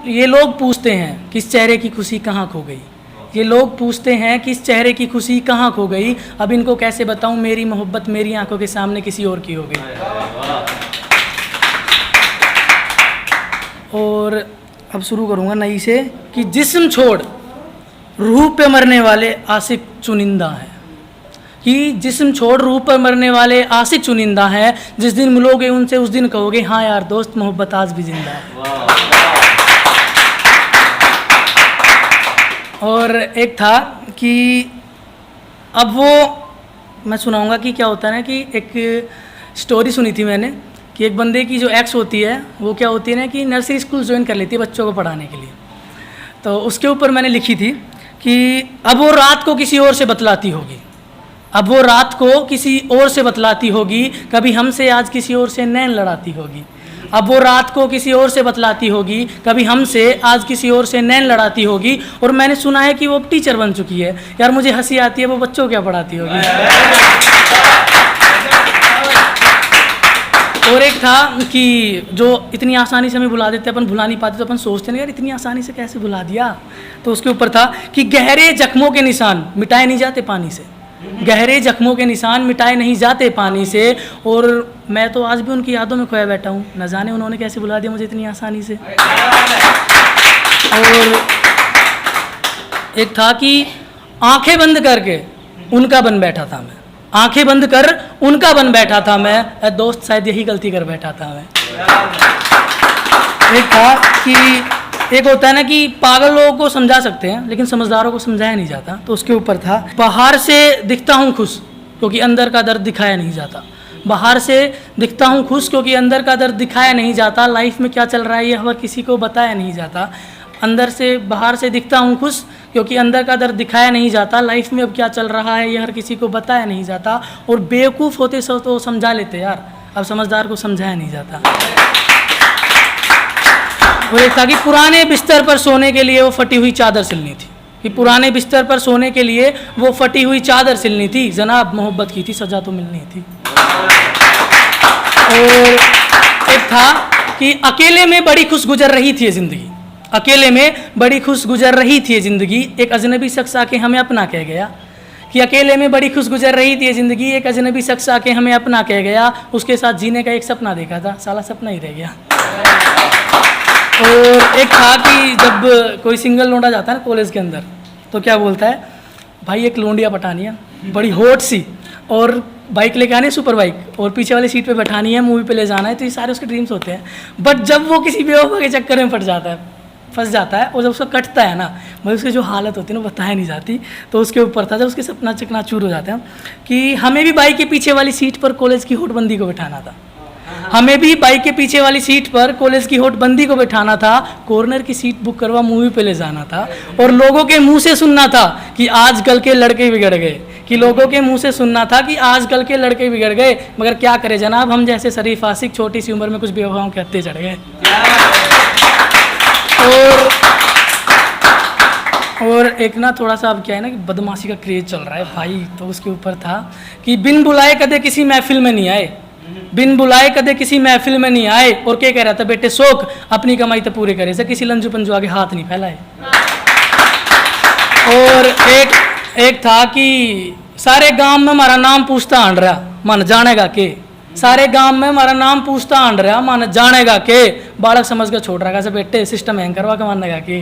ये लोग पूछते हैं कि इस चेहरे की खुशी कहाँ खो गई। ये लोग पूछते हैं कि इस चेहरे की खुशी कहाँ खो गई। अब इनको कैसे बताऊं, मेरी मोहब्बत मेरी आंखों के सामने किसी और की हो गई। और अब शुरू करूंगा नई से कि जिस्म छोड़ रूह पे मरने वाले आशिक चुनिंदा है। कि जिस्म छोड़ रूह पर मरने वाले आशिक चुनिंदा है। जिस दिन मिलोगे उनसे उस दिन कहोगे हाँ यार दोस्त, मोहब्बत आज भी जिंदा है। और एक था कि अब वो मैं सुनाऊंगा कि क्या होता है ना कि एक स्टोरी सुनी थी मैंने कि एक बंदे की जो एक्स होती है वो क्या होती है ना कि नर्सरी स्कूल ज्वाइन कर लेती है बच्चों को पढ़ाने के लिए। तो उसके ऊपर मैंने लिखी थी कि अब वो रात को किसी और से बतलाती होगी, अब वो रात को किसी और से बतलाती होगी, कभी हमसे आज किसी और से नैन लड़ाती होगी। अब वो रात को किसी और से बतलाती होगी, कभी हमसे आज किसी और से नैन लड़ाती होगी। और मैंने सुना है कि वो टीचर बन चुकी है। यार मुझे हंसी आती है, वो बच्चों क्या पढ़ाती होगी। और एक था कि जो इतनी आसानी से हमें भुला देते, अपन भुला नहीं पाते, तो अपन सोचते हैं यार इतनी आसानी से कैसे भुला दिया। तो उसके ऊपर था कि गहरे जख्मों के निशान मिटाए नहीं जाते पानी से, गहरे जख्मों के निशान मिटाए नहीं जाते पानी से। और मैं तो आज भी उनकी यादों में खोया बैठा हूँ, न जाने उन्होंने कैसे भुला दिया मुझे इतनी आसानी से। और एक था कि आंखें बंद करके उनका बन बैठा था मैं, आंखें बंद कर उनका बन बैठा था मैं, दोस्त शायद यही गलती कर बैठा था मैं। एक था कि एक होता है ना कि पागल लोगों को समझा सकते हैं लेकिन समझदारों को समझाया नहीं जाता। तो उसके ऊपर था बाहर से दिखता हूँ खुश क्योंकि अंदर का दर्द दिखाया नहीं जाता। बाहर से दिखता हूँ खुश क्योंकि अंदर का दर्द दिखाया नहीं जाता। लाइफ में क्या चल रहा है ये हर किसी को बताया नहीं जाता। अंदर से बाहर से दिखता हूँ खुश क्योंकि अंदर का दर्द दिखाया नहीं जाता। लाइफ में अब क्या चल रहा है ये हर किसी को बताया नहीं जाता। और बेवकूफ़ होते सब तो समझा लेते यार, अब समझदार को समझाया नहीं जाता। और एक था कि पुराने बिस्तर पर सोने के लिए वो फटी हुई चादर सिलनी थी, कि पुराने बिस्तर पर सोने के लिए वो फटी हुई चादर सिलनी थी। जनाब मोहब्बत की थी सजा तो मिलनी थी। और एक था कि अकेले में बड़ी खुश गुजर रही थी ज़िंदगी, अकेले में बड़ी खुश गुजर रही थी ज़िंदगी। एक अजनबी शख्स आके हमें अपना कह गया, कि अकेले में बड़ी खुश गुजर रही थी ज़िंदगी। एक अजनबी शख्स आके हमें अपना कह गया, उसके साथ जीने का एक सपना देखा था, साला सपना ही रह गया। और एक था कि जब कोई सिंगल लौंडा जाता है ना कॉलेज के अंदर तो क्या बोलता है, भाई एक लौंडिया पटानी है बड़ी हॉट सी, और बाइक लेके आनी है सुपर बाइक, और पीछे वाली सीट पे बैठानी है, मूवी पे ले जाना है। तो ये सारे उसके ड्रीम्स होते हैं। बट जब वो किसी बेवफा के चक्कर में फंस जाता है और जब उसका कटता है ना, मतलब उसकी जो हालत होती है ना बताया नहीं जाती। तो उसके ऊपर था जब उसके सपना चकनाचूर हो जाते हैं कि हमें भी बाइक के पीछे वाली सीट पर कॉलेज की होटबंदी को बैठाना था, हमें भी बाइक के पीछे वाली सीट पर कॉलेज की होटबंदी को बैठाना था। कॉर्नर की सीट बुक करवा मूवी पे ले जाना था, और लोगों के मुंह से सुनना था कि आजकल के लड़के बिगड़ गए, कि लोगों के मुंह से सुनना था कि आजकल के लड़के बिगड़ गए। मगर क्या करें जनाब, हम जैसे शरीफ आशिक छोटी सी उम्र में कुछ बेवफाओं के हत्थे चढ़ गए। और एक ना थोड़ा सा अब क्या है ना कि बदमाशी का क्रेज चल रहा है भाई। तो उसके ऊपर था कि बिन बुलाए कदे किसी महफिल में नहीं आए, बिन बुलाए कदे किसी महफिल में नहीं आए। और क्या कह रहा था, बेटे शौक अपनी कमाई तो पूरे करे से, किसी लंजू पंजू आगे हाथ नहीं फैलाए। और एक था कि सारे गांव में हमारा नाम पूछता आंड रहा मन जानेगा के, सारे गांव में हमारा नाम पूछता आंड रहा मन जानेगा के। बालक समझ कर छोड़ रहा बेटे सिस्टम हैंग करवा के मानेगा के।